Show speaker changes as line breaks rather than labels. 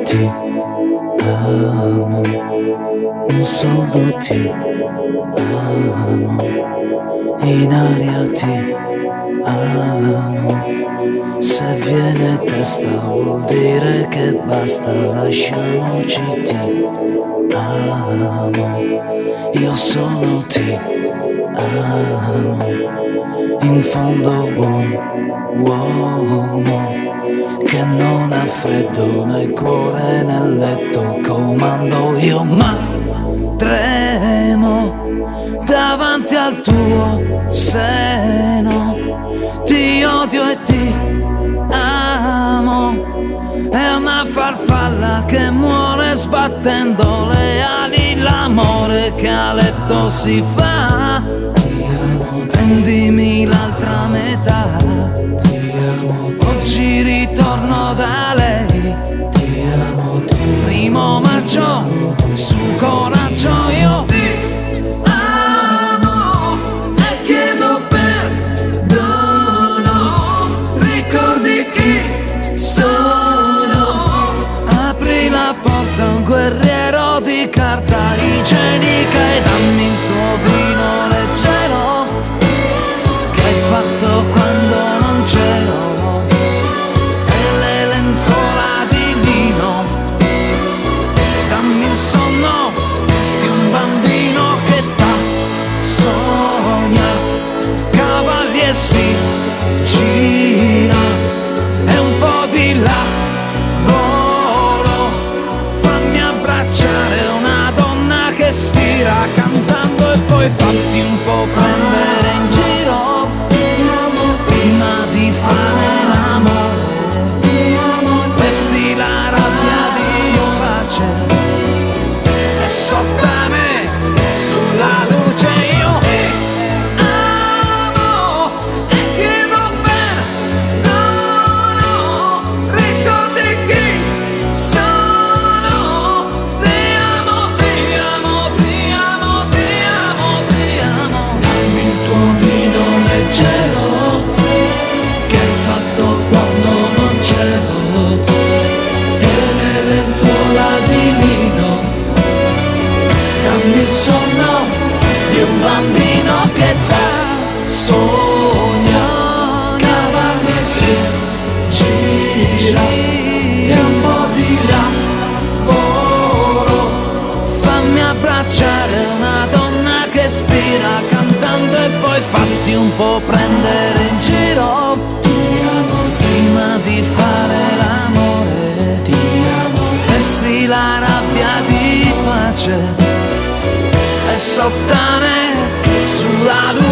ti amo, solo ti amo, in aria ti amo. Se viene testa vuol dire che basta, lasciamoci, ti amo, io solo ti amo, in fondo buon uomo che non ha freddo né cuore nel letto, comando io ma tremo davanti al tuo seno, ti odio e ti amo, è una farfalla che muore sbattendo le ali, l'amore che a letto si fa. Prendimi l'altra metà, ti amo, oggi ritorno da lei, ti amo, primo maggio, su coraggio io ti amo e chiedo perdono, ricordi chi sono, apri la porta a un guerriero di carta igienica e dammi il tuo vino leggero che hai fatto quando non c'ero, e le lenzuola di lino, dammi il sonno di un bambino che t'ha sogna, cavalli e si gira e un po' di lavoro, fammi abbracciare una donna che stira cantando e poi fatti un po' prendere in giro prima di fare l'amore, vesti la rabbia di pace e sottame sulla luce, io ti amo e chiedo perdono, ricordi chi sono, ti amo, ti amo, ti amo, ti amo, ti amo, dammi il tuo vino leggero che hai fatto quando non c'ero, e le lenzuola di lino, dammi il sonno di un bambino che t'ha sogna, cavalli e si gira e un po' di lavoro, fammi abbracciare una donna che stira cantando e poi fatti un po' prendere in giro prima di fare l'amore, ti amo, vesti la rabbia di pace e sottane sulla luce.